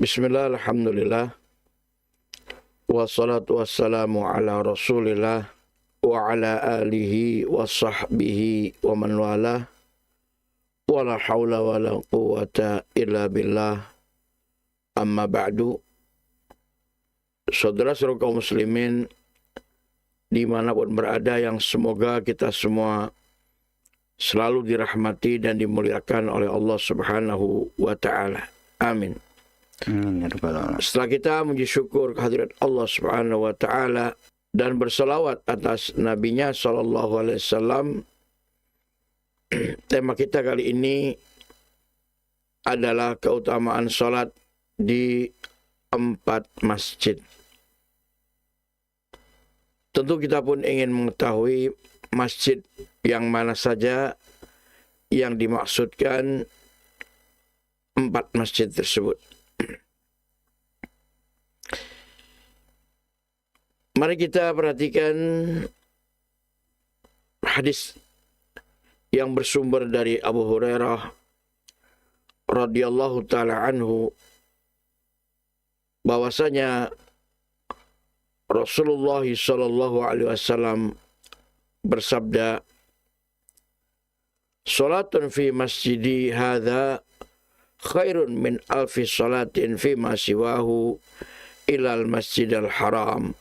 Bismillah, alhamdulillah, wassalatu wassalamu ala rasulillah wa ala alihi wa sahbihi wa man walah, wa la hawla wa la quwata illa billah, amma ba'du. Saudara-saudara kaum muslimin dimanapun berada, yang semoga kita semua selalu dirahmati dan dimuliakan oleh Allah subhanahu wa ta'ala. Amin. Setelah kita memuji syukur kehadirat Allah subhanahu wa ta'ala dan berselawat atas nabinya sallallahu alaihi wasallam, tema kita kali ini adalah keutamaan salat di 4 masjid. Tentu kita pun ingin mengetahui masjid yang mana saja yang dimaksudkan 4 masjid tersebut. Mari kita perhatikan hadis yang bersumber dari Abu Hurairah radhiyallahu taala anhu, bahwasanya Rasulullah sallallahu alaihi wasallam bersabda, "Salatun fi masjidi hadza khairun min alfi salatin fi ma siwahu ilal masjidil haram."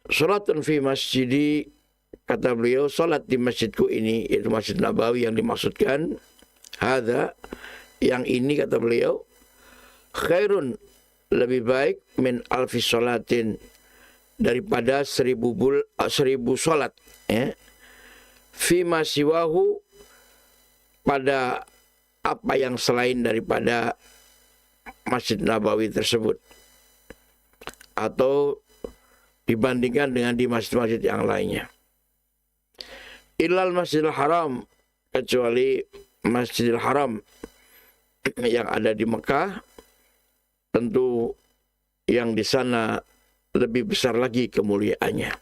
Salatun fi masjidi, kata beliau, salat di masjidku ini, yaitu Masjid Nabawi yang dimaksudkan. Hadza, yang ini, kata beliau, khairun, lebih baik, min alfi salatin, daripada 1000 salat, ya. Fima siwahu, pada apa yang selain daripada Masjid Nabawi tersebut, atau dibandingkan dengan di masjid-masjid yang lainnya. Ilal Masjidil Haram, kecuali Masjidil Haram yang ada di Mekah, tentu yang di sana lebih besar lagi kemuliaannya.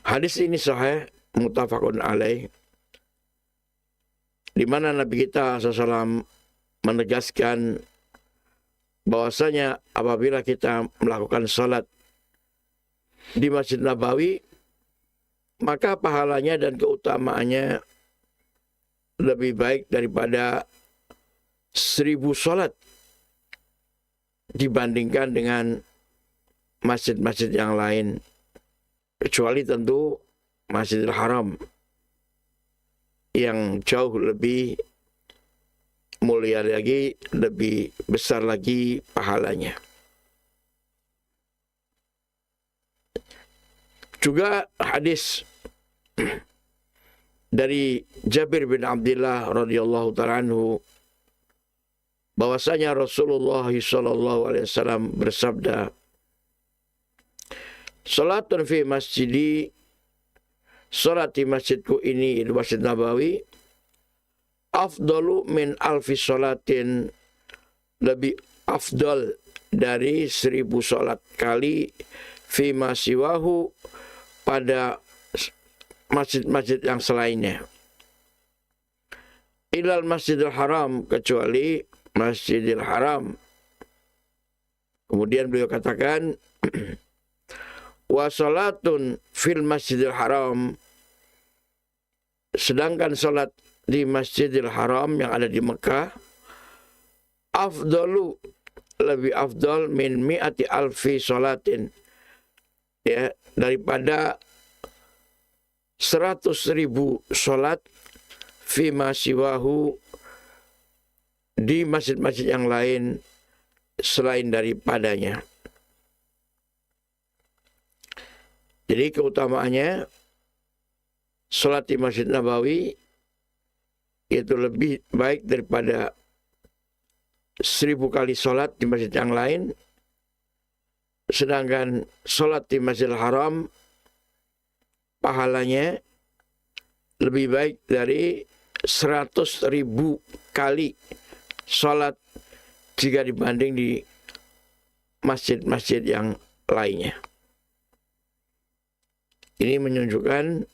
Hadis ini sahih, muttafaqun alaih, di mana Nabi kita SAW menegaskan bahwasanya apabila kita melakukan salat di Masjid Nabawi, maka pahalanya dan keutamaannya lebih baik daripada 1000 salat dibandingkan dengan masjid-masjid yang lain, kecuali tentu Masjidil Haram yang jauh lebih mulia lagi, lebih besar lagi pahalanya. Juga hadis dari Jabir bin Abdullah radhiyallahu ta'ala anhu, bahwasanya Rasulullah sallallahu alaihi wasallam bersabda, "Salatun fi masjidi, salat di masjidku ini, di Masjid Nabawi, afdalu min alfi salatin, lebih afdal dari 1000 salat kali, fima siwahu, pada masjid-masjid yang selainnya. Ilal Masjidil Haram, kecuali Masjidil Haram." Kemudian beliau katakan, "Wa salatun fil Masjidil Haram," sedangkan salat di Masjidil Haram yang ada di Mekah, afdalu, lebih afdal, min mi'ati alfi salatin, ya, daripada 100.000 salat, fima siwahu, di masjid-masjid yang lain selain daripadanya. Jadi keutamaannya salat di Masjid Nabawi itu lebih baik daripada 1000 kali salat di masjid yang lain. Sedangkan salat di Masjidil Haram pahalanya lebih baik dari 100.000 kali salat jika dibanding di masjid-masjid yang lainnya. Ini menunjukkan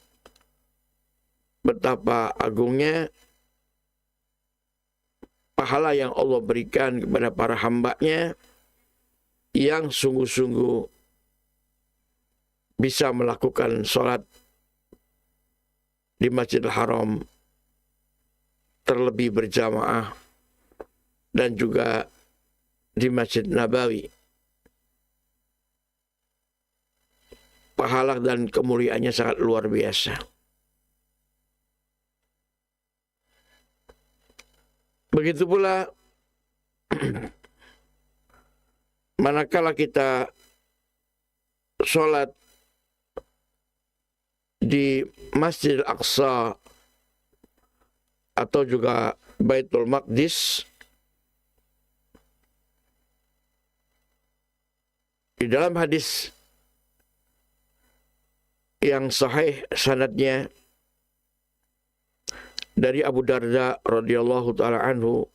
betapa agungnya pahala yang Allah berikan kepada para hamba-Nya yang sungguh-sungguh bisa melakukan sholat di Masjidil Haram, terlebih berjamaah, dan juga di Masjid Nabawi. Pahala dan kemuliaannya sangat luar biasa. Begitu pula manakala kita sholat di Masjid Al-Aqsa atau juga Baitul Maqdis, di dalam hadis yang sahih sanadnya dari Abu Darda radhiyallahu taala anhu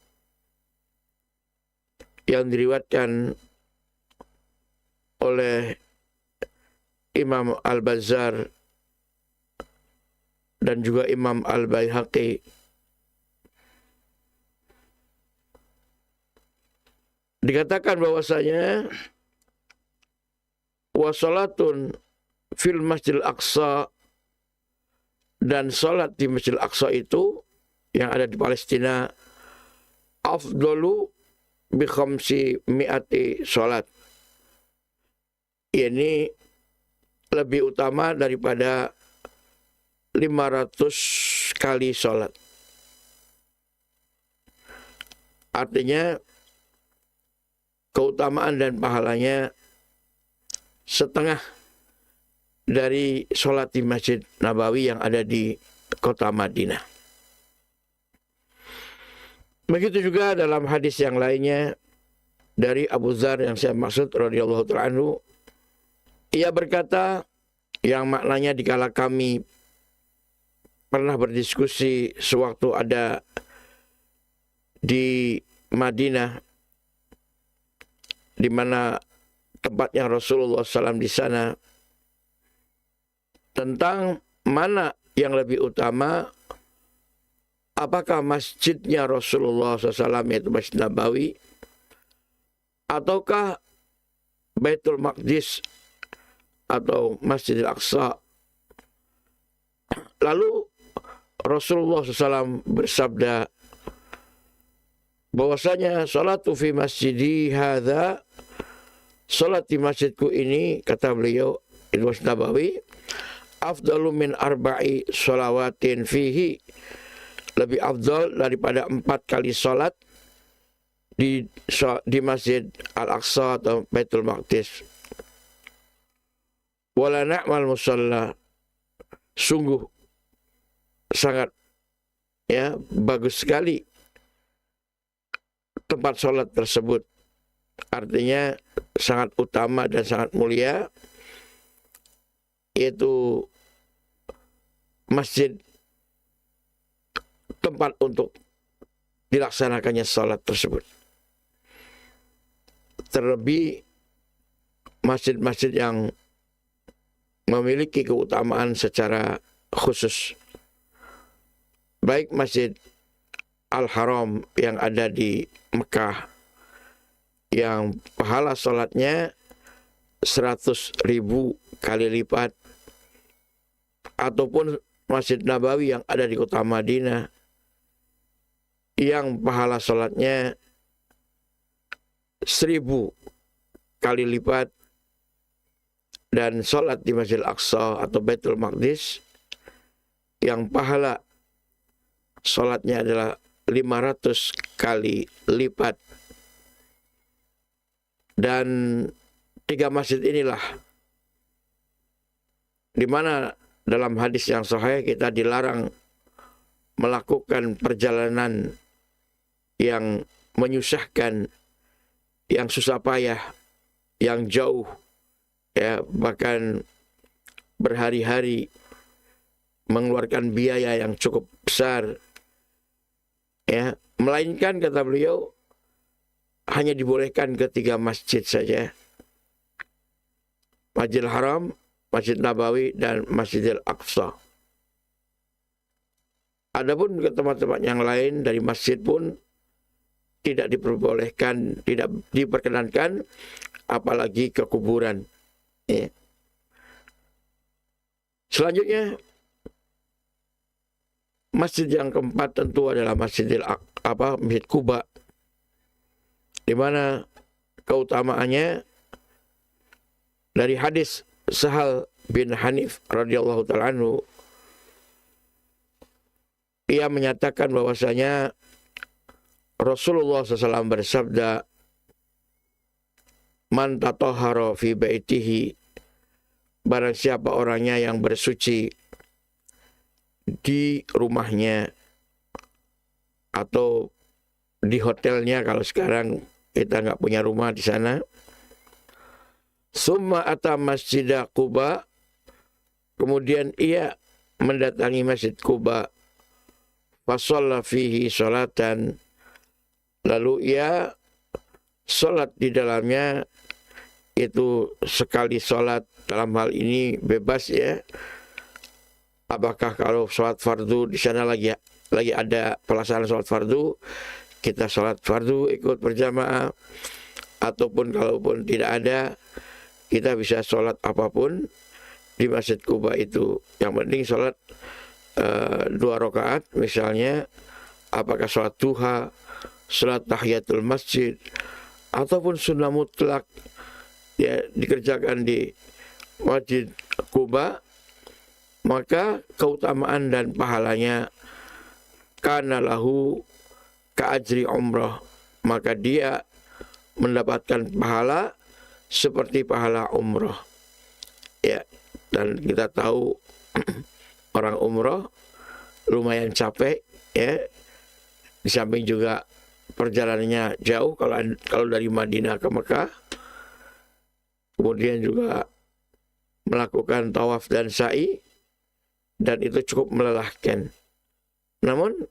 yang diriwayatkan oleh Imam Al-Bazzar dan juga Imam Al-Baihaqi, dikatakan bahwasanya wasalatun fil Masjidil Aqsa, dan salat di Masjidil Aqsa itu yang ada di Palestina, afdalu bi khamsi mi'ati salat. Ini lebih utama daripada 500 kali salat. Artinya keutamaan dan pahalanya setengah dari sholat di Masjid Nabawi yang ada di kota Madinah. Begitu juga dalam hadis yang lainnya dari Abu Dzar yang saya maksud radhiyallahu ta'ala anhu, ia berkata, yang maknanya dikala kami pernah berdiskusi sewaktu ada di Madinah, di mana tempatnya Rasulullah SAW di sana, tentang mana yang lebih utama, apakah masjidnya Rasulullah SAW yaitu Masjid Nabawi, ataukah Baitul Maqdis atau Masjidil Aqsa. Lalu Rasulullah SAW bersabda bahwasanya salatu fi masjidi hadza, salat di masjidku ini, kata beliau, itu Masjid Nabawi, afdalu min arba'i sholawatin fihi, lebih afdal daripada 4 kali salat di Masjid Al-Aqsa atau Baitul Maqdis. Wala na'mal musalla, sungguh sangat bagus sekali tempat salat tersebut. Artinya sangat utama dan sangat mulia, yaitu masjid tempat untuk dilaksanakannya salat tersebut. Terlebih masjid-masjid yang memiliki keutamaan secara khusus, baik Masjid Al-Haram yang ada di Mekah yang pahala salatnya 100.000 kali lipat, ataupun Masjid Nabawi yang ada di kota Madinah yang pahala salatnya 1000 kali lipat, dan salat di Masjid Al-Aqsa atau Baitul Maqdis yang pahala salatnya adalah 500 kali lipat. Dan 3 masjid inilah di mana dalam hadis yang sahih kita dilarang melakukan perjalanan yang menyusahkan, yang susah payah, yang jauh, bahkan berhari-hari mengeluarkan biaya yang cukup besar, melainkan, kata beliau, hanya dibolehkan ke 3 masjid saja: Masjidil Haram, Masjid Nabawi, dan Masjidil Aqsa. Adapun ke tempat-tempat yang lain dari masjid pun tidak diperbolehkan, tidak diperkenankan, apalagi ke kuburan. Ya. Selanjutnya, masjid yang keempat tentu adalah Masjid Quba, di mana keutamaannya dari hadis Sahal bin Hanif radhiyallahu ta'ala anhu, ia menyatakan bahwasanya Rasulullah SAW bersabda, "Man tatahhara fi baitihi," barang siapa orangnya yang bersuci di rumahnya atau di hotelnya, kalau sekarang kita nggak punya rumah di sana. Summa ata Masjid Quba, kemudian ia mendatangi Masjid Quba, fasalla fihi sholatan, lalu ia sholat di dalamnya, itu sekali sholat. Dalam hal ini bebas ya, apakah kalau sholat fardu di sana lagi ada pelaksanaan sholat fardu, kita sholat fardu ikut berjamaah, ataupun kalaupun tidak ada, kita bisa sholat apapun di Masjid Quba itu. Yang penting sholat 2 rakaat misalnya, apakah sholat duha, sholat tahiyatul masjid, ataupun sunnah mutlak ya, dikerjakan di Masjid Quba, maka keutamaan dan pahalanya kana lahu ka'ajri umrah, maka dia mendapatkan pahala seperti pahala umrah. Ya, dan kita tahu orang umrah lumayan capek ya, di samping juga perjalanannya jauh kalau dari Madinah ke Mekah, kemudian juga melakukan tawaf dan sa'i, dan itu cukup melelahkan. Namun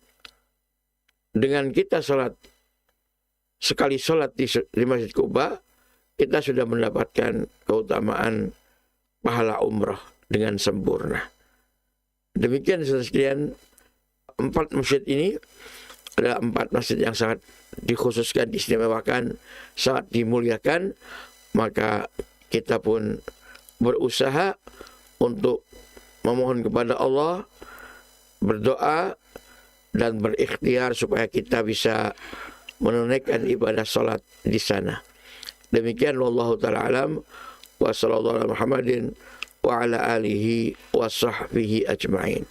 dengan kita sekali sholat di Masjid Quba, kita sudah mendapatkan keutamaan pahala umrah dengan sempurna. Demikian sekalian, 4 masjid ini adalah 4 masjid yang sangat dikhususkan, diistimewakan, sangat dimuliakan. Maka kita pun berusaha untuk memohon kepada Allah, berdoa dan berikhtiar supaya kita bisa menunaikan ibadah salat di sana. Demikian, wallahu ta'ala alam, wa sallallahu ala Muhammadin wa ala alihi wa sahbihi ajma'in.